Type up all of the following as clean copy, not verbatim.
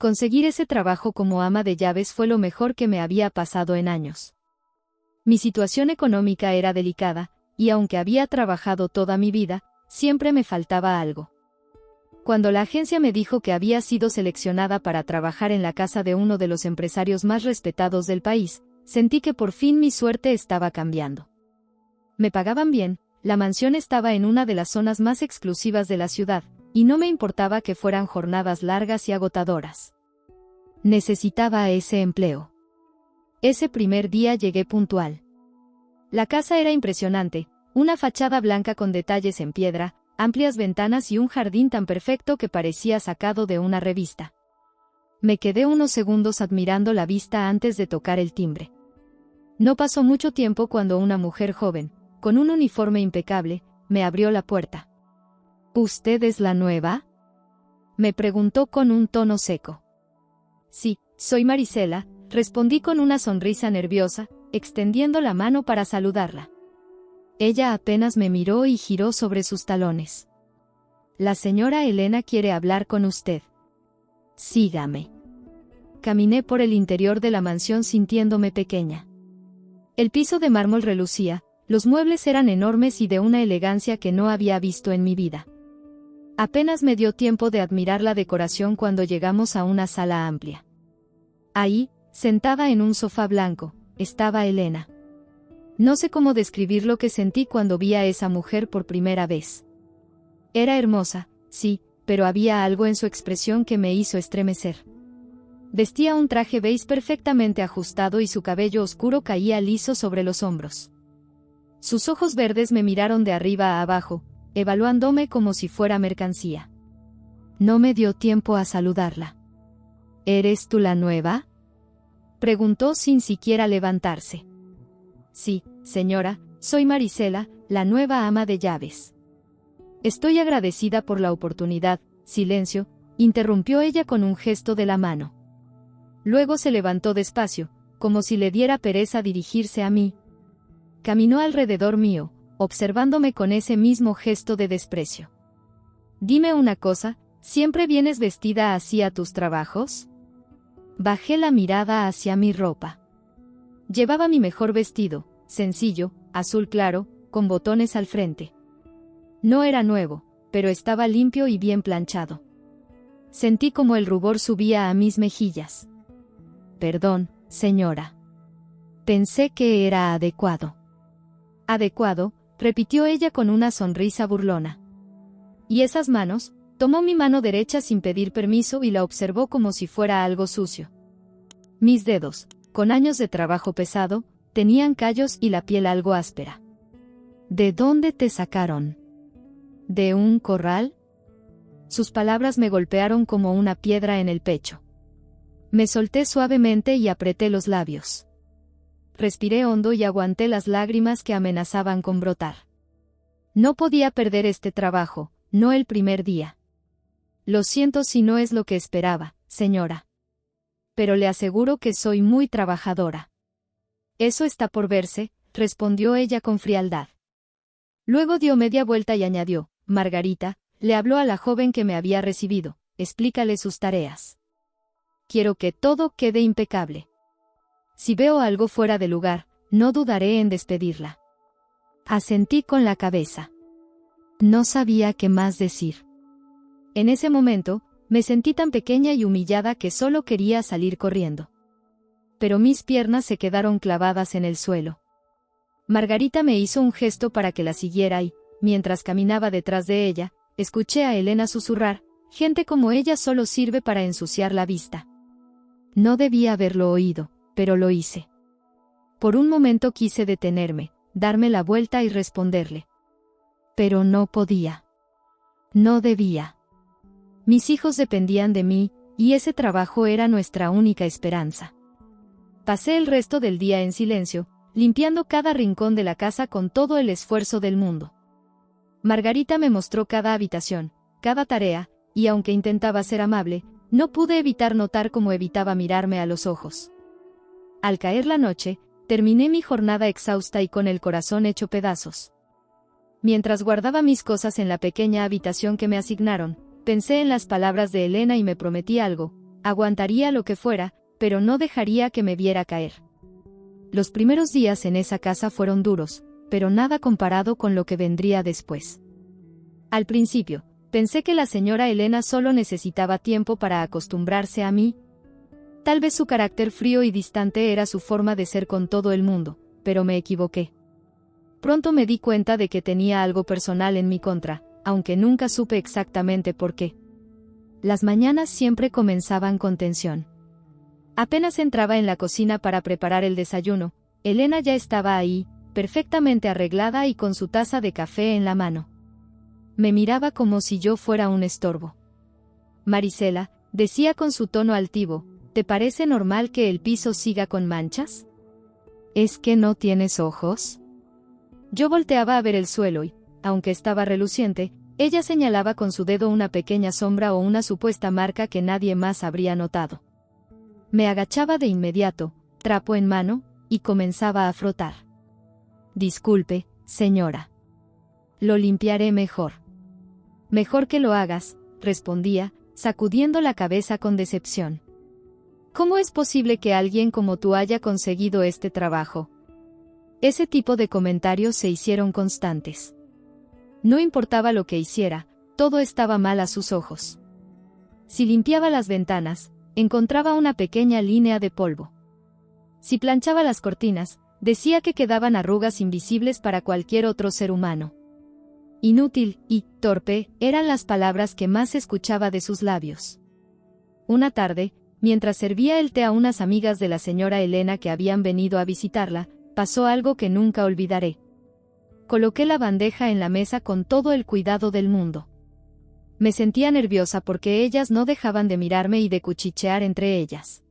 Conseguir ese trabajo como ama de llaves fue lo mejor que me había pasado en años. Mi situación económica era delicada, y aunque había trabajado toda mi vida, siempre me faltaba algo. Cuando la agencia me dijo que había sido seleccionada para trabajar en la casa de uno de los empresarios más respetados del país, sentí que por fin mi suerte estaba cambiando. Me pagaban bien, la mansión estaba en una de las zonas más exclusivas de la ciudad, y no me importaba que fueran jornadas largas y agotadoras. Necesitaba ese empleo. Ese primer día llegué puntual. La casa era impresionante, una fachada blanca con detalles en piedra, amplias ventanas y un jardín tan perfecto que parecía sacado de una revista. Me quedé unos segundos admirando la vista antes de tocar el timbre. No pasó mucho tiempo cuando una mujer joven, con un uniforme impecable, me abrió la puerta. ¿Usted es la nueva?, me preguntó con un tono seco. Sí, soy Marisela, respondí con una sonrisa nerviosa, extendiendo la mano para saludarla. Ella apenas me miró y giró sobre sus talones. La señora Elena quiere hablar con usted. Sígame. Caminé por el interior de la mansión sintiéndome pequeña. El piso de mármol relucía, los muebles eran enormes y de una elegancia que no había visto en mi vida. Apenas me dio tiempo de admirar la decoración cuando llegamos a una sala amplia. Ahí, sentada en un sofá blanco, estaba Elena. No sé cómo describir lo que sentí cuando vi a esa mujer por primera vez. Era hermosa, sí, pero había algo en su expresión que me hizo estremecer. Vestía un traje beige perfectamente ajustado y su cabello oscuro caía liso sobre los hombros. Sus ojos verdes me miraron de arriba a abajo, evaluándome como si fuera mercancía. No me dio tiempo a saludarla. ¿Eres tú la nueva?, preguntó sin siquiera levantarse. Sí, señora, soy Marisela, la nueva ama de llaves. Estoy agradecida por la oportunidad. Silencio, interrumpió ella con un gesto de la mano. Luego se levantó despacio, como si le diera pereza dirigirse a mí. Caminó alrededor mío, observándome con ese mismo gesto de desprecio. Dime una cosa, ¿siempre vienes vestida así a tus trabajos? Bajé la mirada hacia mi ropa. Llevaba mi mejor vestido, sencillo, azul claro, con botones al frente. No era nuevo, pero estaba limpio y bien planchado. Sentí como el rubor subía a mis mejillas. Perdón, señora. Pensé que era adecuado. Adecuado, repitió ella con una sonrisa burlona. ¿Y esas manos? Tomó mi mano derecha sin pedir permiso y la observó como si fuera algo sucio. Mis dedos, con años de trabajo pesado, tenían callos y la piel algo áspera. ¿De dónde te sacaron? ¿De un corral? Sus palabras me golpearon como una piedra en el pecho. Me solté suavemente y apreté los labios. Respiré hondo y aguanté las lágrimas que amenazaban con brotar. No podía perder este trabajo, no el primer día. Lo siento si no es lo que esperaba, señora. Pero le aseguro que soy muy trabajadora. Eso está por verse, respondió ella con frialdad. Luego dio media vuelta y añadió, Margarita, le habló a la joven que me había recibido, explícale sus tareas. Quiero que todo quede impecable. Si veo algo fuera de lugar, no dudaré en despedirla. Asentí con la cabeza. No sabía qué más decir. En ese momento, me sentí tan pequeña y humillada que solo quería salir corriendo. Pero mis piernas se quedaron clavadas en el suelo. Margarita me hizo un gesto para que la siguiera y, mientras caminaba detrás de ella, escuché a Elena susurrar, gente como ella solo sirve para ensuciar la vista. No debía haberlo oído, pero lo hice. Por un momento quise detenerme, darme la vuelta y responderle. Pero no podía. No debía. Mis hijos dependían de mí, y ese trabajo era nuestra única esperanza. Pasé el resto del día en silencio, limpiando cada rincón de la casa con todo el esfuerzo del mundo. Margarita me mostró cada habitación, cada tarea, y aunque intentaba ser amable, no pude evitar notar cómo evitaba mirarme a los ojos. Al caer la noche, terminé mi jornada exhausta y con el corazón hecho pedazos. Mientras guardaba mis cosas en la pequeña habitación que me asignaron, pensé en las palabras de Elena y me prometí algo, Aguantaría lo que fuera, pero no dejaría que me viera caer. Los primeros días en esa casa fueron duros, pero nada comparado con lo que vendría después. Al principio, pensé que la señora Elena solo necesitaba tiempo para acostumbrarse a mí. Tal vez su carácter frío y distante era su forma de ser con todo el mundo, pero me equivoqué. Pronto me di cuenta de que tenía algo personal en mi contra, aunque nunca supe exactamente por qué. Las mañanas siempre comenzaban con tensión. Apenas entraba en la cocina para preparar el desayuno, Elena ya estaba ahí, perfectamente arreglada y con su taza de café en la mano. Me miraba como si yo fuera un estorbo. Marisela, decía con su tono altivo, ¿te parece normal que el piso siga con manchas? ¿Es que no tienes ojos? Yo volteaba a ver el suelo y, aunque estaba reluciente, ella señalaba con su dedo una pequeña sombra o una supuesta marca que nadie más habría notado. Me agachaba de inmediato, trapo en mano, y comenzaba a frotar. Disculpe, señora. Lo limpiaré mejor. Mejor que lo hagas, respondía, sacudiendo la cabeza con decepción. ¿Cómo es posible que alguien como tú haya conseguido este trabajo? Ese tipo de comentarios se hicieron constantes. No importaba lo que hiciera, todo estaba mal a sus ojos. Si limpiaba las ventanas, encontraba una pequeña línea de polvo. Si planchaba las cortinas, decía que quedaban arrugas invisibles para cualquier otro ser humano. Inútil y torpe eran las palabras que más escuchaba de sus labios. Una tarde, mientras servía el té a unas amigas de la señora Elena que habían venido a visitarla, pasó algo que nunca olvidaré. Coloqué la bandeja en la mesa con todo el cuidado del mundo. Me sentía nerviosa porque ellas no dejaban de mirarme y de cuchichear entre ellas.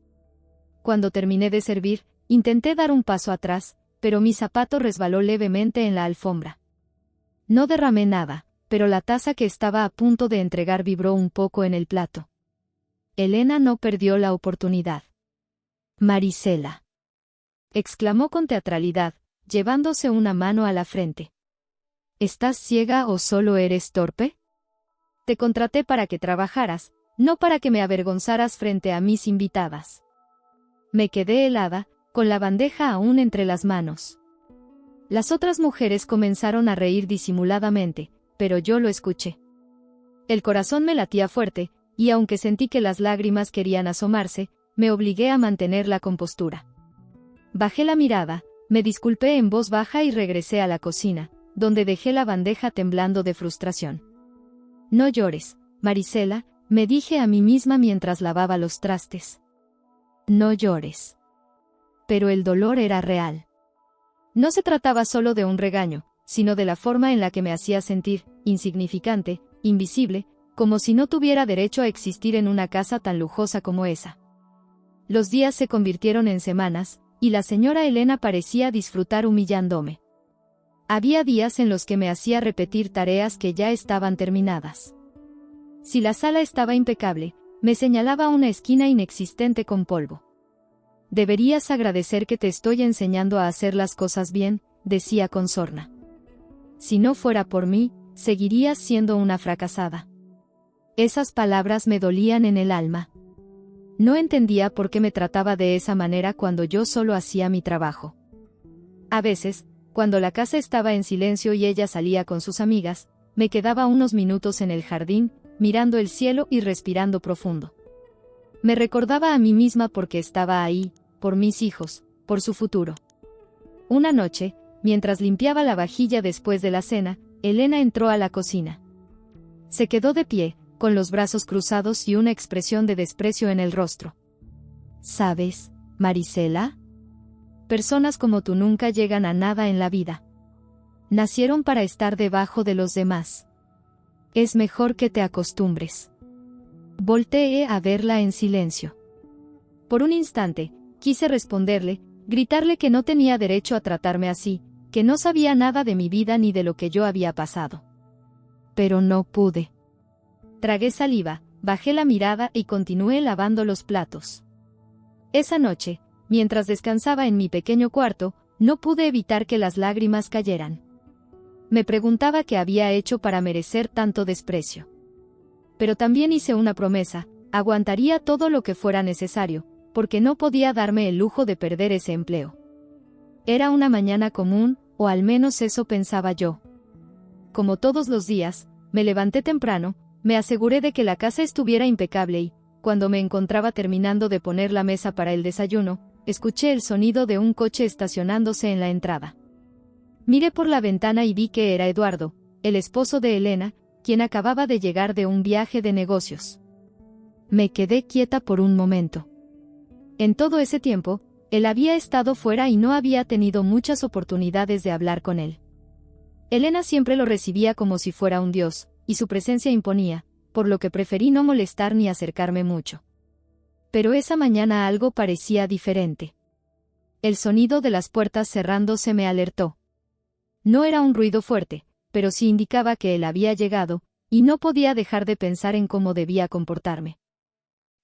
Cuando terminé de servir, intenté dar un paso atrás, pero mi zapato resbaló levemente en la alfombra. No derramé nada, pero la taza que estaba a punto de entregar vibró un poco en el plato. Elena no perdió la oportunidad. Marisela, exclamó con teatralidad, llevándose una mano a la frente. ¿Estás ciega o solo eres torpe? Te contraté para que trabajaras, no para que me avergonzaras frente a mis invitadas. Me quedé helada, con la bandeja aún entre las manos. Las otras mujeres comenzaron a reír disimuladamente, pero yo lo escuché. El corazón me latía fuerte, y aunque sentí que las lágrimas querían asomarse, me obligué a mantener la compostura. Bajé la mirada, me disculpé en voz baja y regresé a la cocina, donde dejé la bandeja temblando de frustración. No llores, Marisela, me dije a mí misma mientras lavaba los trastes. No llores. Pero el dolor era real. No se trataba solo de un regaño, sino de la forma en la que me hacía sentir, insignificante, invisible, como si no tuviera derecho a existir en una casa tan lujosa como esa. Los días se convirtieron en semanas, y la señora Elena parecía disfrutar humillándome. Había días en los que me hacía repetir tareas que ya estaban terminadas. Si la sala estaba impecable, me señalaba una esquina inexistente con polvo. Deberías agradecer que te estoy enseñando a hacer las cosas bien, decía con sorna. Si no fuera por mí, seguirías siendo una fracasada. Esas palabras me dolían en el alma. No entendía por qué me trataba de esa manera cuando yo solo hacía mi trabajo. A veces, cuando la casa estaba en silencio y ella salía con sus amigas, me quedaba unos minutos en el jardín, mirando el cielo y respirando profundo. Me recordaba a mí misma porque estaba ahí, por mis hijos, por su futuro. Una noche, mientras limpiaba la vajilla después de la cena, Elena entró a la cocina. Se quedó de pie, con los brazos cruzados y una expresión de desprecio en el rostro. ¿Sabes, Marisela? Personas como tú nunca llegan a nada en la vida. Nacieron para estar debajo de los demás. Es mejor que te acostumbres. Volteé a verla en silencio. Por un instante, quise responderle, gritarle que no tenía derecho a tratarme así, que no sabía nada de mi vida ni de lo que yo había pasado. Pero no pude. Tragué saliva, bajé la mirada y continué lavando los platos. Esa noche, mientras descansaba en mi pequeño cuarto, no pude evitar que las lágrimas cayeran. Me preguntaba qué había hecho para merecer tanto desprecio. Pero también hice una promesa, Aguantaría todo lo que fuera necesario, porque no podía darme el lujo de perder ese empleo. Era una mañana común, o al menos eso pensaba yo. Como todos los días, me levanté temprano, me aseguré de que la casa estuviera impecable y, cuando me encontraba terminando de poner la mesa para el desayuno, escuché el sonido de un coche estacionándose en la entrada. Miré por la ventana y vi que era Eduardo, el esposo de Elena, quien acababa de llegar de un viaje de negocios. Me quedé quieta por un momento. En todo ese tiempo, él había estado fuera y no había tenido muchas oportunidades de hablar con él. Elena siempre lo recibía como si fuera un dios, y su presencia imponía, por lo que preferí no molestar ni acercarme mucho. Pero esa mañana algo parecía diferente. El sonido de las puertas cerrándose me alertó. No era un ruido fuerte, pero sí indicaba que él había llegado, y no podía dejar de pensar en cómo debía comportarme.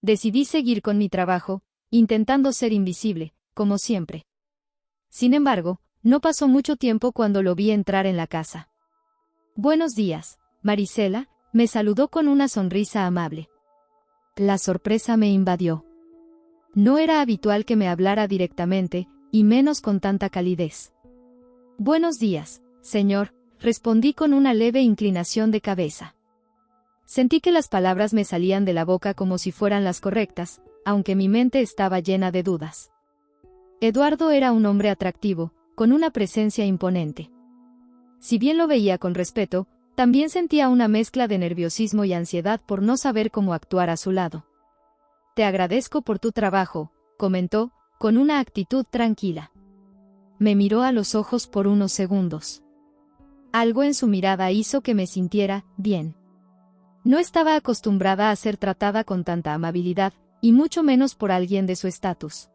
Decidí seguir con mi trabajo, intentando ser invisible, como siempre. Sin embargo, no pasó mucho tiempo cuando lo vi entrar en la casa. «Buenos días, Marisela», me saludó con una sonrisa amable. La sorpresa me invadió. No era habitual que me hablara directamente, y menos con tanta calidez. «Buenos días, señor», respondí con una leve inclinación de cabeza. Sentí que las palabras me salían de la boca como si fueran las correctas, aunque mi mente estaba llena de dudas. Eduardo era un hombre atractivo, con una presencia imponente. Si bien lo veía con respeto, también sentía una mezcla de nerviosismo y ansiedad por no saber cómo actuar a su lado. «Te agradezco por tu trabajo», comentó, con una actitud tranquila. Me miró a los ojos por unos segundos. Algo en su mirada hizo que me sintiera bien. No estaba acostumbrada a ser tratada con tanta amabilidad, y mucho menos por alguien de su estatus.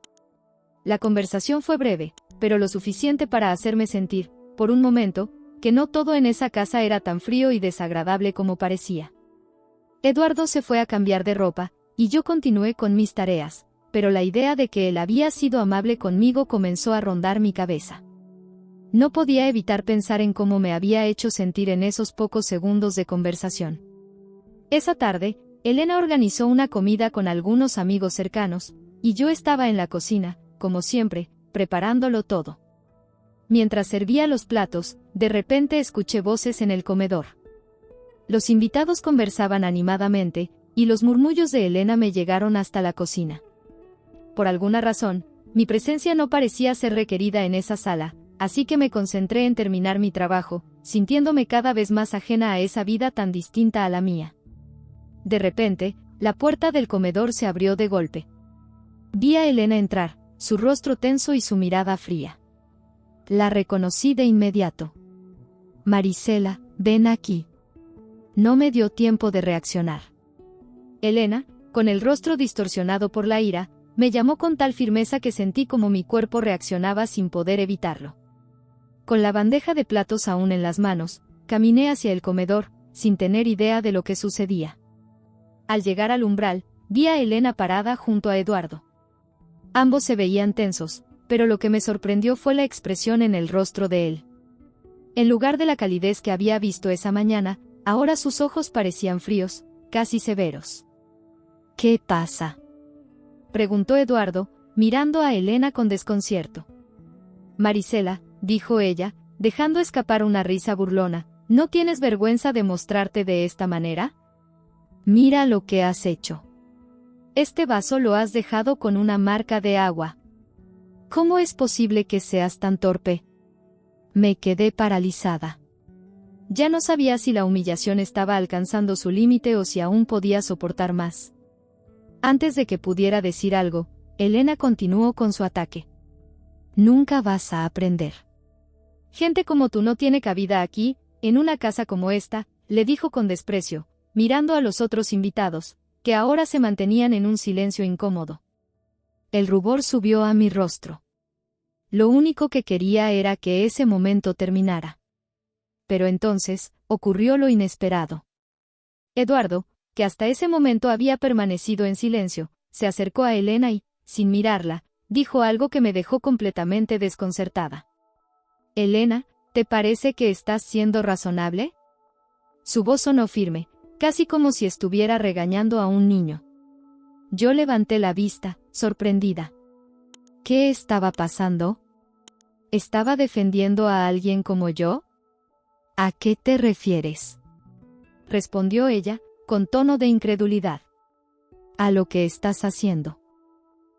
La conversación fue breve, pero lo suficiente para hacerme sentir, por un momento, que no todo en esa casa era tan frío y desagradable como parecía. Eduardo se fue a cambiar de ropa, y yo continué con mis tareas, pero la idea de que él había sido amable conmigo comenzó a rondar mi cabeza. No podía evitar pensar en cómo me había hecho sentir en esos pocos segundos de conversación. Esa tarde, Elena organizó una comida con algunos amigos cercanos, y yo estaba en la cocina, como siempre, preparándolo todo. Mientras servía los platos, de repente escuché voces en el comedor. Los invitados conversaban animadamente, y los murmullos de Elena me llegaron hasta la cocina. Por alguna razón, mi presencia no parecía ser requerida en esa sala, así que me concentré en terminar mi trabajo, sintiéndome cada vez más ajena a esa vida tan distinta a la mía. De repente, la puerta del comedor se abrió de golpe. Vi a Elena entrar, su rostro tenso y su mirada fría. La reconocí de inmediato. «Marisela, ven aquí». No me dio tiempo de reaccionar. Elena, con el rostro distorsionado por la ira, me llamó con tal firmeza que sentí como mi cuerpo reaccionaba sin poder evitarlo. Con la bandeja de platos aún en las manos, caminé hacia el comedor, sin tener idea de lo que sucedía. Al llegar al umbral, vi a Elena parada junto a Eduardo. Ambos se veían tensos, pero lo que me sorprendió fue la expresión en el rostro de él. En lugar de la calidez que había visto esa mañana, ahora sus ojos parecían fríos, casi severos. «¿Qué pasa?», preguntó Eduardo, mirando a Elena con desconcierto. «Marisela», dijo ella, dejando escapar una risa burlona, «¿no tienes vergüenza de mostrarte de esta manera? Mira lo que has hecho. Este vaso lo has dejado con una marca de agua. ¿Cómo es posible que seas tan torpe?». Me quedé paralizada. Ya no sabía si la humillación estaba alcanzando su límite o si aún podía soportar más. Antes de que pudiera decir algo, Elena continuó con su ataque. «Nunca vas a aprender. Gente como tú no tiene cabida aquí, en una casa como esta», le dijo con desprecio, mirando a los otros invitados, que ahora se mantenían en un silencio incómodo. El rubor subió a mi rostro. Lo único que quería era que ese momento terminara. Pero entonces, ocurrió lo inesperado. Eduardo, que hasta ese momento había permanecido en silencio, se acercó a Elena y, sin mirarla, dijo algo que me dejó completamente desconcertada. «Elena, ¿te parece que estás siendo razonable?». Su voz sonó firme, casi como si estuviera regañando a un niño. Yo levanté la vista, sorprendida. ¿Qué estaba pasando? ¿Estaba defendiendo a alguien como yo? ¿A qué te refieres?, respondió ella, con tono de incredulidad. A lo que estás haciendo.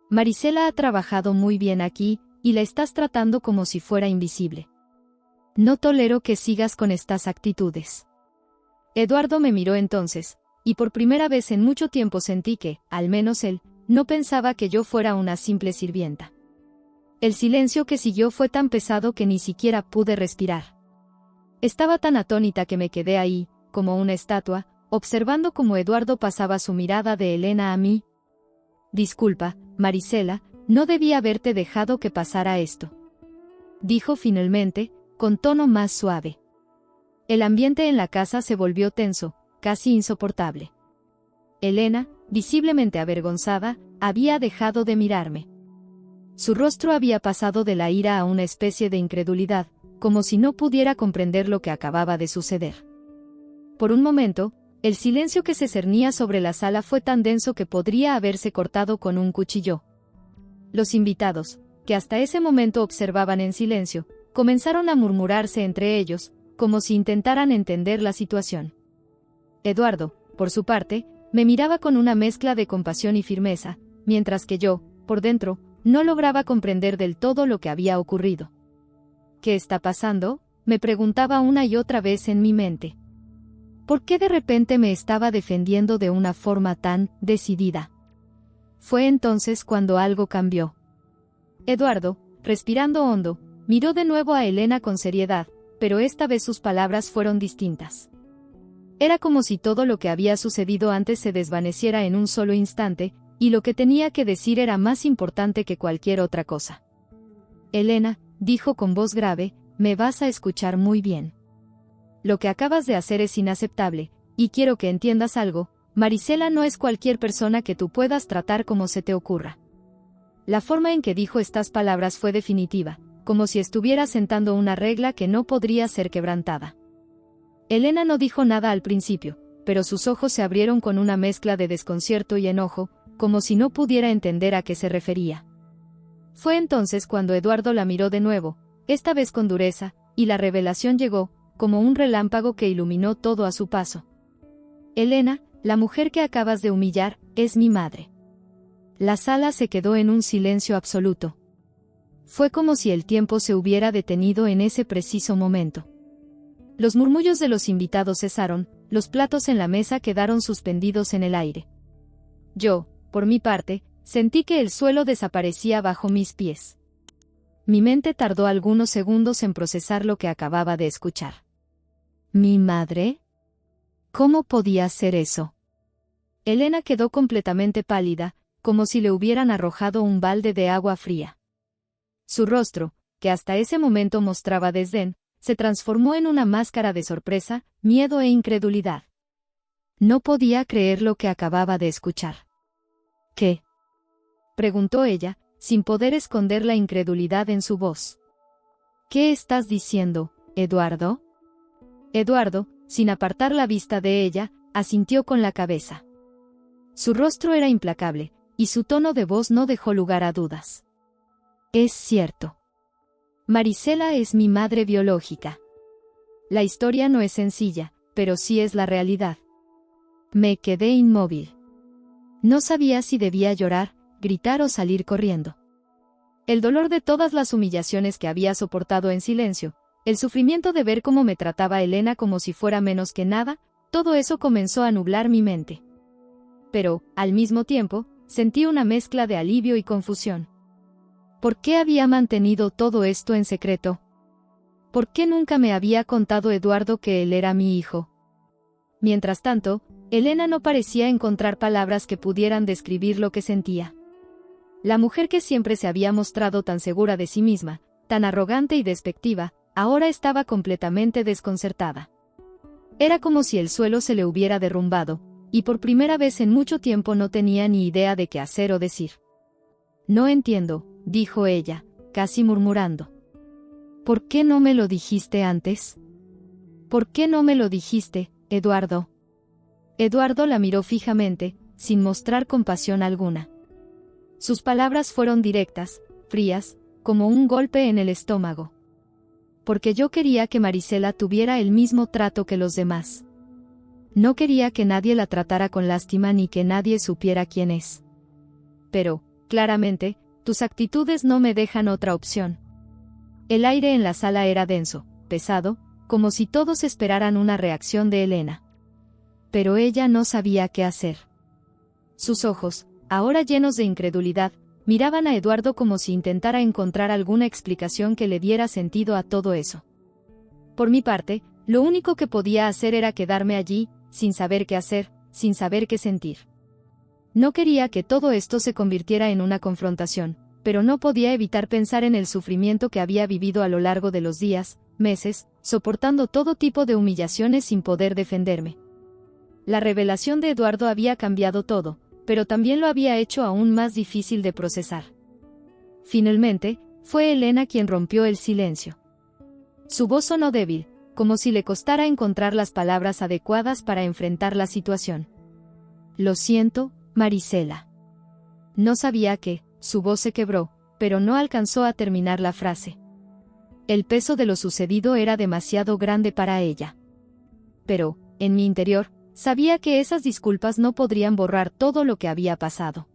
Marisela ha trabajado muy bien aquí, y la estás tratando como si fuera invisible. No tolero que sigas con estas actitudes. Eduardo me miró entonces, y por primera vez en mucho tiempo sentí que, al menos él, no pensaba que yo fuera una simple sirvienta. El silencio que siguió fue tan pesado que ni siquiera pude respirar. Estaba tan atónita que me quedé ahí, como una estatua, observando cómo Eduardo pasaba su mirada de Elena a mí. Disculpa, Marisela, no debí haberte dejado que pasara esto, dijo finalmente, con tono más suave. El ambiente en la casa se volvió tenso, casi insoportable. Elena, visiblemente avergonzada, había dejado de mirarme. Su rostro había pasado de la ira a una especie de incredulidad, como si no pudiera comprender lo que acababa de suceder. Por un momento, el silencio que se cernía sobre la sala fue tan denso que podría haberse cortado con un cuchillo. Los invitados, que hasta ese momento observaban en silencio, comenzaron a murmurarse entre ellos, como si intentaran entender la situación. Eduardo, por su parte, me miraba con una mezcla de compasión y firmeza, mientras que yo, por dentro, no lograba comprender del todo lo que había ocurrido. ¿Qué está pasando?, me preguntaba una y otra vez en mi mente. ¿Por qué de repente me estaba defendiendo de una forma tan decidida? Fue entonces cuando algo cambió. Eduardo, respirando hondo, miró de nuevo a Elena con seriedad, pero esta vez sus palabras fueron distintas. Era como si todo lo que había sucedido antes se desvaneciera en un solo instante, y lo que tenía que decir era más importante que cualquier otra cosa. Elena, dijo con voz grave, me vas a escuchar muy bien. Lo que acabas de hacer es inaceptable, y quiero que entiendas algo, Marisela no es cualquier persona que tú puedas tratar como se te ocurra. La forma en que dijo estas palabras fue definitiva, como si estuviera sentando una regla que no podría ser quebrantada. Elena no dijo nada al principio, pero sus ojos se abrieron con una mezcla de desconcierto y enojo, como si no pudiera entender a qué se refería. Fue entonces cuando Eduardo la miró de nuevo, esta vez con dureza, y la revelación llegó, como un relámpago que iluminó todo a su paso. Elena, la mujer que acabas de humillar, es mi madre. La sala se quedó en un silencio absoluto. Fue como si el tiempo se hubiera detenido en ese preciso momento. Los murmullos de los invitados cesaron, los platos en la mesa quedaron suspendidos en el aire. Yo, por mi parte, sentí que el suelo desaparecía bajo mis pies. Mi mente tardó algunos segundos en procesar lo que acababa de escuchar. ¿Mi madre? ¿Cómo podía hacer eso? Elena quedó completamente pálida, como si le hubieran arrojado un balde de agua fría. Su rostro, que hasta ese momento mostraba desdén, se transformó en una máscara de sorpresa, miedo e incredulidad. No podía creer lo que acababa de escuchar. ¿Qué?, preguntó ella, sin poder esconder la incredulidad en su voz. ¿Qué estás diciendo, Eduardo? Eduardo, sin apartar la vista de ella, asintió con la cabeza. Su rostro era implacable, y su tono de voz no dejó lugar a dudas. Es cierto. Marisela es mi madre biológica. La historia no es sencilla, pero sí es la realidad. Me quedé inmóvil. No sabía si debía llorar, gritar o salir corriendo. El dolor de todas las humillaciones que había soportado en silencio, el sufrimiento de ver cómo me trataba Elena como si fuera menos que nada, todo eso comenzó a nublar mi mente. Pero, al mismo tiempo, sentí una mezcla de alivio y confusión. ¿Por qué había mantenido todo esto en secreto? ¿Por qué nunca me había contado Eduardo que él era mi hijo? Mientras tanto, Elena no parecía encontrar palabras que pudieran describir lo que sentía. La mujer que siempre se había mostrado tan segura de sí misma, tan arrogante y despectiva, ahora estaba completamente desconcertada. Era como si el suelo se le hubiera derrumbado, y por primera vez en mucho tiempo no tenía ni idea de qué hacer o decir. No entiendo, dijo ella, casi murmurando. ¿Por qué no me lo dijiste antes? ¿Por qué no me lo dijiste, Eduardo? Eduardo la miró fijamente, sin mostrar compasión alguna. Sus palabras fueron directas, frías, como un golpe en el estómago. Porque yo quería que Marisela tuviera el mismo trato que los demás. No quería que nadie la tratara con lástima ni que nadie supiera quién es. Pero, claramente, tus actitudes no me dejan otra opción. El aire en la sala era denso, pesado, como si todos esperaran una reacción de Elena. Pero ella no sabía qué hacer. Sus ojos, ahora llenos de incredulidad, miraban a Eduardo como si intentara encontrar alguna explicación que le diera sentido a todo eso. Por mi parte, lo único que podía hacer era quedarme allí, sin saber qué hacer, sin saber qué sentir. No quería que todo esto se convirtiera en una confrontación, pero no podía evitar pensar en el sufrimiento que había vivido a lo largo de los días, meses, soportando todo tipo de humillaciones sin poder defenderme. La revelación de Eduardo había cambiado todo, pero también lo había hecho aún más difícil de procesar. Finalmente, fue Elena quien rompió el silencio. Su voz sonó débil, como si le costara encontrar las palabras adecuadas para enfrentar la situación. Lo siento, Marisela. No sabía qué. Su voz se quebró, pero no alcanzó a terminar la frase. El peso de lo sucedido era demasiado grande para ella. Pero, en mi interior, sabía que esas disculpas no podrían borrar todo lo que había pasado.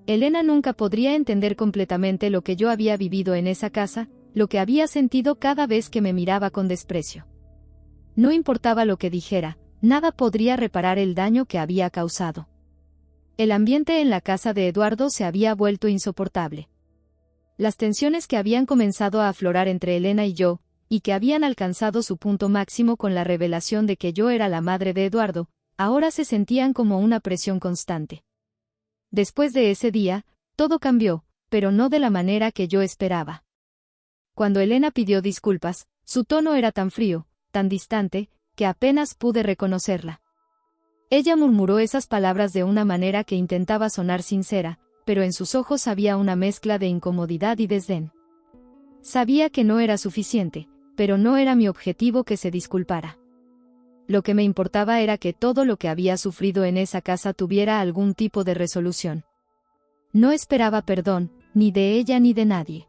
Elena nunca podría entender completamente lo que yo había vivido en esa casa, lo que había sentido cada vez que me miraba con desprecio. No importaba lo que dijera, nada podría reparar el daño que había causado. El ambiente en la casa de Eduardo se había vuelto insoportable. Las tensiones que habían comenzado a aflorar entre Elena y yo, y que habían alcanzado su punto máximo con la revelación de que yo era la madre de Eduardo, ahora se sentían como una presión constante. Después de ese día, todo cambió, pero no de la manera que yo esperaba. Cuando Elena pidió disculpas, su tono era tan frío, tan distante, que apenas pude reconocerla. Ella murmuró esas palabras de una manera que intentaba sonar sincera, pero en sus ojos había una mezcla de incomodidad y desdén. Sabía que no era suficiente, pero no era mi objetivo que se disculpara. Lo que me importaba era que todo lo que había sufrido en esa casa tuviera algún tipo de resolución. No esperaba perdón, ni de ella ni de nadie.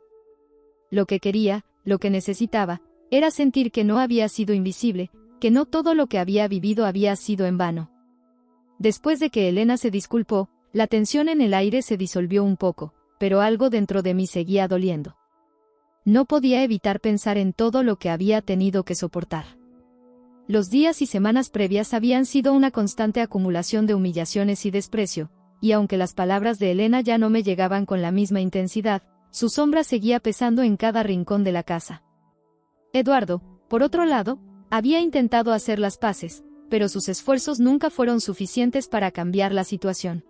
Lo que quería, lo que necesitaba, era sentir que no había sido invisible, que no todo lo que había vivido había sido en vano. Después de que Elena se disculpó, la tensión en el aire se disolvió un poco, pero algo dentro de mí seguía doliendo. No podía evitar pensar en todo lo que había tenido que soportar. Los días y semanas previas habían sido una constante acumulación de humillaciones y desprecio, y aunque las palabras de Elena ya no me llegaban con la misma intensidad, su sombra seguía pesando en cada rincón de la casa. Eduardo, por otro lado, había intentado hacer las paces, pero sus esfuerzos nunca fueron suficientes para cambiar la situación.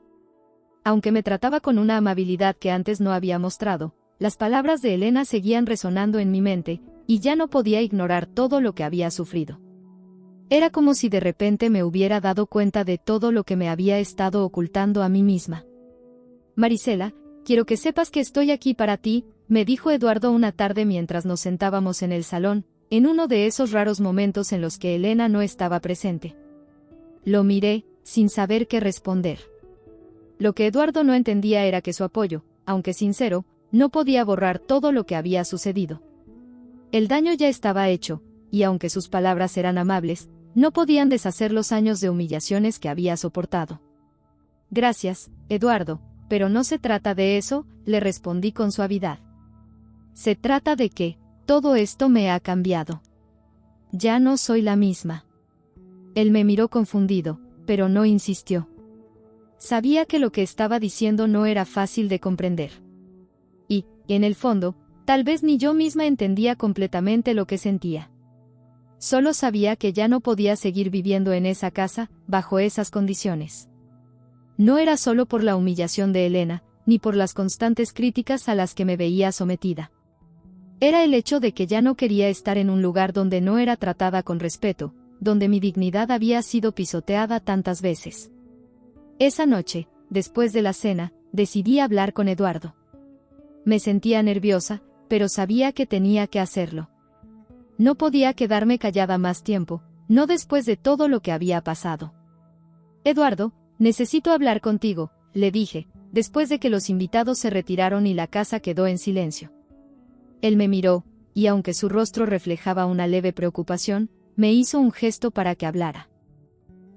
Aunque me trataba con una amabilidad que antes no había mostrado, las palabras de Elena seguían resonando en mi mente, y ya no podía ignorar todo lo que había sufrido. Era como si de repente me hubiera dado cuenta de todo lo que me había estado ocultando a mí misma. Marisela, quiero que sepas que estoy aquí para ti, me dijo Eduardo una tarde mientras nos sentábamos en el salón, en uno de esos raros momentos en los que Elena no estaba presente. Lo miré, sin saber qué responder. Lo que Eduardo no entendía era que su apoyo, aunque sincero, no podía borrar todo lo que había sucedido. El daño ya estaba hecho, y aunque sus palabras eran amables, no podían deshacer los años de humillaciones que había soportado. Gracias, Eduardo, pero no se trata de eso, le respondí con suavidad. Se trata de que, todo esto me ha cambiado. Ya no soy la misma. Él me miró confundido, pero no insistió. Sabía que lo que estaba diciendo no era fácil de comprender. Y, en el fondo, tal vez ni yo misma entendía completamente lo que sentía. Solo sabía que ya no podía seguir viviendo en esa casa, bajo esas condiciones. No era solo por la humillación de Elena, ni por las constantes críticas a las que me veía sometida. Era el hecho de que ya no quería estar en un lugar donde no era tratada con respeto, donde mi dignidad había sido pisoteada tantas veces. Esa noche, después de la cena, decidí hablar con Eduardo. Me sentía nerviosa, pero sabía que tenía que hacerlo. No podía quedarme callada más tiempo, no después de todo lo que había pasado. Eduardo, Necesito hablar contigo, le dije, después de que los invitados se retiraron y la casa quedó en silencio. Él me miró, y aunque su rostro reflejaba una leve preocupación, me hizo un gesto para que hablara.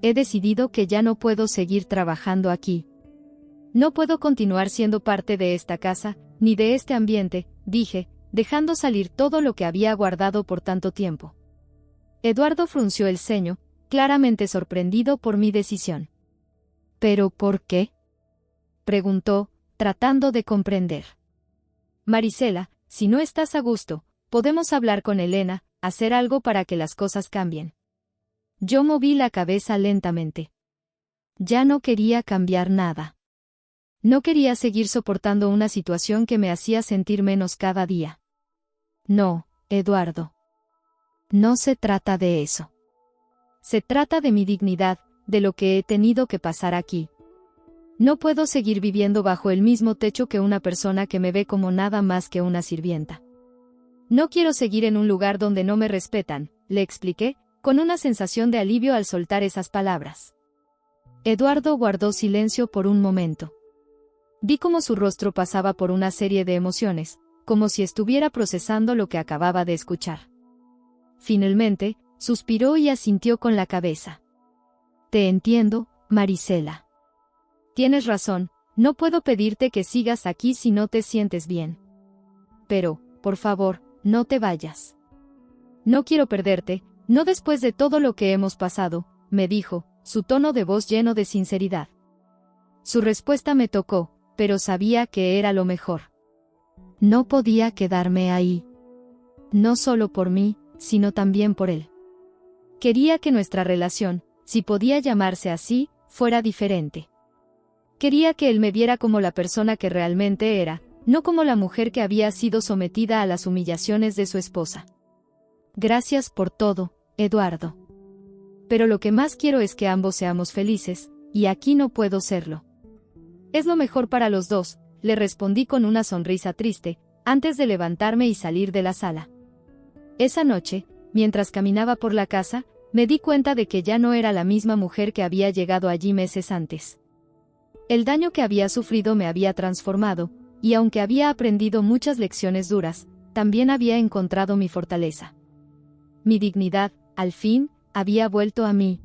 He decidido que ya no puedo seguir trabajando aquí. No puedo continuar siendo parte de esta casa, ni de este ambiente, dije, dejando salir todo lo que había guardado por tanto tiempo. Eduardo frunció el ceño, claramente sorprendido por mi decisión. ¿Pero por qué?, preguntó, tratando de comprender. Marisela, si no estás a gusto, podemos hablar con Elena, hacer algo para que las cosas cambien. Yo moví la cabeza lentamente. Ya no quería cambiar nada. No quería seguir soportando una situación que me hacía sentir menos cada día. No, Eduardo. No se trata de eso. Se trata de mi dignidad, de lo que he tenido que pasar aquí. No puedo seguir viviendo bajo el mismo techo que una persona que me ve como nada más que una sirvienta. No quiero seguir en un lugar donde no me respetan, le expliqué, con una sensación de alivio al soltar esas palabras. Eduardo guardó silencio por un momento. Vi cómo su rostro pasaba por una serie de emociones, como si estuviera procesando lo que acababa de escuchar. Finalmente, suspiró y asintió con la cabeza. Te entiendo, Marisela. Tienes razón, no puedo pedirte que sigas aquí si no te sientes bien. Pero, por favor, no te vayas. No quiero perderte, no después de todo lo que hemos pasado, me dijo, su tono de voz lleno de sinceridad. Su respuesta me tocó, pero sabía que era lo mejor. No podía quedarme ahí. No solo por mí, sino también por él. Quería que nuestra relación, si podía llamarse así, fuera diferente. Quería que él me viera como la persona que realmente era, no como la mujer que había sido sometida a las humillaciones de su esposa. Gracias por todo, Eduardo. Pero lo que más quiero es que ambos seamos felices, y aquí no puedo serlo. Es lo mejor para los dos, le respondí con una sonrisa triste, antes de levantarme y salir de la sala. Esa noche, mientras caminaba por la casa, me di cuenta de que ya no era la misma mujer que había llegado allí meses antes. El daño que había sufrido me había transformado, y aunque había aprendido muchas lecciones duras, también había encontrado mi fortaleza. Mi dignidad, al fin, había vuelto a mí.